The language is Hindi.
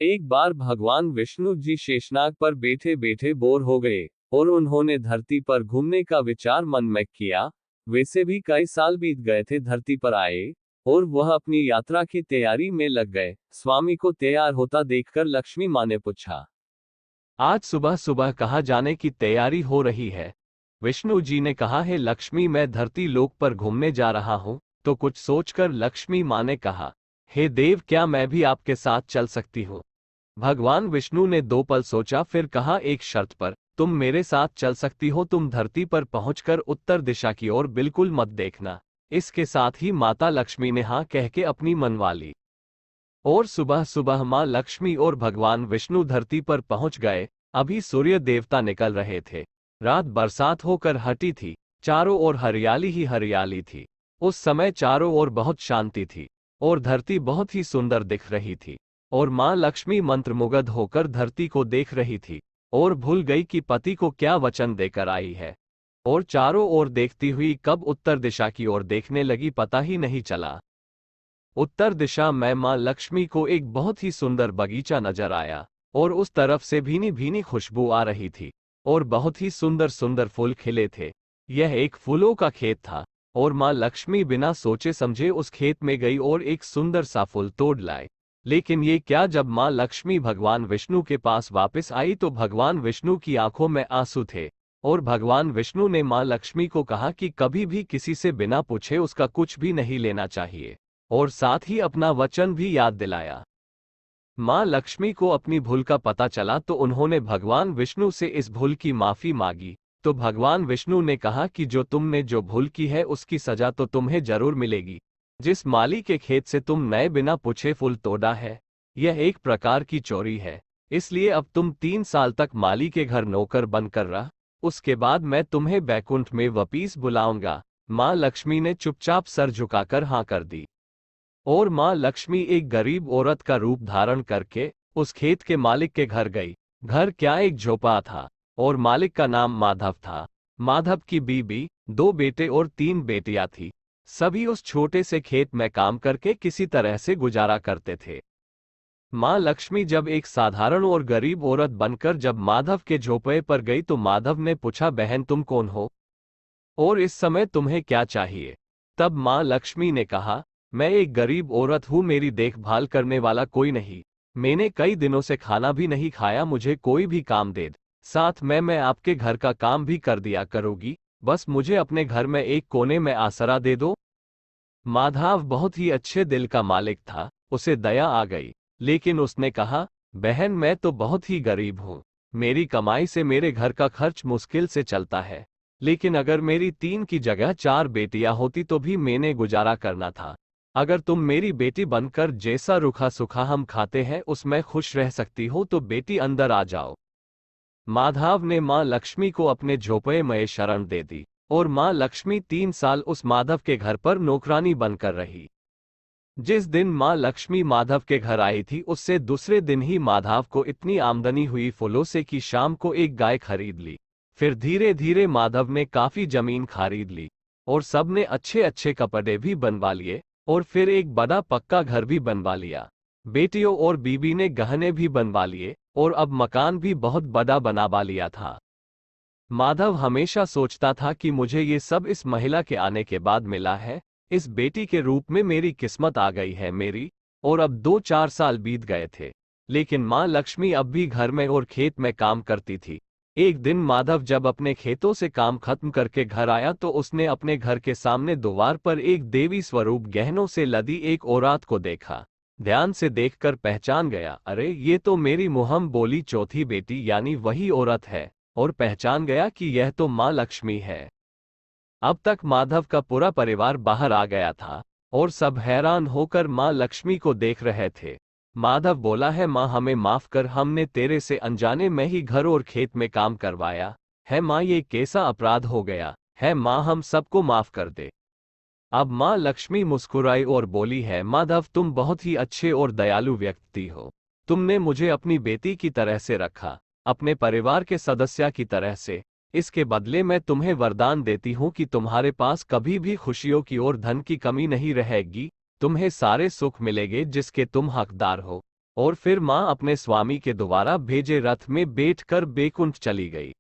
एक बार भगवान विष्णु जी शेषनाग पर बैठे बैठे बोर हो गए और उन्होंने धरती पर घूमने का विचार मन में किया। वैसे भी कई साल बीत गए थे धरती पर आए और वह अपनी यात्रा की तैयारी में लग गए। स्वामी को तैयार होता देखकर लक्ष्मी माँ ने पूछा, आज सुबह सुबह कहाँ जाने की तैयारी हो रही है? विष्णु जी ने कहा, है लक्ष्मी, मैं धरती लोक पर घूमने जा रहा हूँ। तो कुछ सोचकर लक्ष्मी माँ ने कहा, हे देव, क्या मैं भी आपके साथ चल सकती हूँ? भगवान विष्णु ने 2 पल सोचा, फिर कहा, एक शर्त पर। तुम मेरे साथ चल सकती हो, तुम धरती पर पहुंचकर उत्तर दिशा की ओर बिल्कुल मत देखना। इसके साथ ही माता लक्ष्मी ने हाँ कह के अपनी मनवा ली। और सुबह सुबह माँ लक्ष्मी और भगवान विष्णु धरती पर पहुंच गए। अभी सूर्य देवता निकल रहे थे। रात बरसात होकर हटी थी। चारों ओर हरियाली ही हरियाली थी। उस समय चारों ओर बहुत शांति थी और धरती बहुत ही सुंदर दिख रही थी। और माँ लक्ष्मी मंत्रमुग्ध होकर धरती को देख रही थी और भूल गई कि पति को क्या वचन देकर आई है। और चारों ओर देखती हुई कब उत्तर दिशा की ओर देखने लगी पता ही नहीं चला। उत्तर दिशा में मां लक्ष्मी को एक बहुत ही सुंदर बगीचा नजर आया और उस तरफ से भीनी भीनी खुशबू आ रही थी और बहुत ही सुंदर सुंदर फूल खिले थे। यह एक फूलों का खेत था और मां लक्ष्मी बिना सोचे समझे उस खेत में गई और एक सुंदर सा फूल तोड़ लाई। लेकिन ये क्या, जब मां लक्ष्मी भगवान विष्णु के पास वापस आई तो भगवान विष्णु की आंखों में आंसू थे। और भगवान विष्णु ने मां लक्ष्मी को कहा कि कभी भी किसी से बिना पूछे उसका कुछ भी नहीं लेना चाहिए और साथ ही अपना वचन भी याद दिलाया। मां लक्ष्मी को अपनी भूल का पता चला तो उन्होंने भगवान विष्णु से इस भूल की माफी मांगी। तो भगवान विष्णु ने कहा कि जो तुमने जो भूल की है उसकी सजा तो तुम्हें जरूर मिलेगी। जिस माली के खेत से तुम नए बिना पूछे फूल तोड़ा है, यह एक प्रकार की चोरी है। इसलिए अब तुम 3 साल तक माली के घर नौकर बनकर रह, उसके बाद मैं तुम्हें बैकुंठ में वापिस बुलाऊंगा। मां लक्ष्मी ने चुपचाप सर झुकाकर हाँ कर दी। और मां लक्ष्मी एक गरीब औरत का रूप धारण करके उस खेत के मालिक के घर गई। घर क्या, एक झोपड़ा था और मालिक का नाम माधव था। माधव की बीबी, 2 बेटे और 3 बेटियां थी। सभी उस छोटे से खेत में काम करके किसी तरह से गुजारा करते थे। मां लक्ष्मी जब एक साधारण और गरीब औरत बनकर जब माधव के झोपड़े पर गई तो माधव ने पूछा, बहन तुम कौन हो और इस समय तुम्हें क्या चाहिए? तब मां लक्ष्मी ने कहा, मैं एक गरीब औरत हूं, मेरी देखभाल करने वाला कोई नहीं। मैंने कई दिनों से खाना भी नहीं खाया, मुझे कोई भी काम दे साथ में मैं आपके घर का काम भी कर दिया करूंगी। बस मुझे अपने घर में एक कोने में आसरा दे दो। माधव बहुत ही अच्छे दिल का मालिक था, उसे दया आ गई। लेकिन उसने कहा, बहन मैं तो बहुत ही गरीब हूं, मेरी कमाई से मेरे घर का खर्च मुश्किल से चलता है। लेकिन अगर मेरी 3 की जगह 4 बेटियां होती तो भी मैंने गुजारा करना था। अगर तुम मेरी बेटी बनकर जैसा रूखा सूखा हम खाते हैं उसमें खुश रह सकती हो तो बेटी अंदर आ जाओ। माधव ने मां लक्ष्मी को अपने झोपड़े में शरण दे दी और मां लक्ष्मी 3 साल उस माधव के घर पर नौकरानी बनकर रही। जिस दिन मां लक्ष्मी माधव के घर आई थी उससे दूसरे दिन ही माधव को इतनी आमदनी हुई फूलों से कि शाम को एक गाय खरीद ली। फिर धीरे धीरे माधव ने काफी जमीन खरीद ली और सबने अच्छे अच्छे कपड़े भी बनवा लिए और फिर एक बड़ा पक्का घर भी बनवा लिया। बेटियों और बीबी ने गहने भी बनवा लिए और अब मकान भी बहुत बड़ा बनवा लिया था। माधव हमेशा सोचता था कि मुझे ये सब इस महिला के आने के बाद मिला है, इस बेटी के रूप में मेरी किस्मत आ गई है मेरी। और अब 2-4 साल बीत गए थे, लेकिन मां लक्ष्मी अब भी घर में और खेत में काम करती थी। एक दिन माधव जब अपने खेतों से काम खत्म करके घर आया तो उसने अपने घर के सामने द्वार पर एक देवी स्वरूप गहनों से लदी एक औरत को देखा। ध्यान से देखकर पहचान गया, अरे ये तो मेरी मुहम बोली चौथी बेटी यानी वही औरत है। और पहचान गया कि यह तो मां लक्ष्मी है। अब तक माधव का पूरा परिवार बाहर आ गया था और सब हैरान होकर मां लक्ष्मी को देख रहे थे। माधव बोला, है मां हमें माफ कर, हमने तेरे से अनजाने में ही घर और खेत में काम करवाया है। मां ये कैसा अपराध हो गया है, मां हम सबको माफ कर दे। अब मां लक्ष्मी मुस्कुराई और बोली, है माधव तुम बहुत ही अच्छे और दयालु व्यक्ति हो। तुमने मुझे अपनी बेटी की तरह से रखा, अपने परिवार के सदस्य की तरह से। इसके बदले मैं तुम्हें वरदान देती हूँ कि तुम्हारे पास कभी भी खुशियों की और धन की कमी नहीं रहेगी। तुम्हें सारे सुख मिलेंगे जिसके तुम हकदार हो। और फिर माँ अपने स्वामी के द्वारा भेजे रथ में बैठकर बैकुंठ चली गई।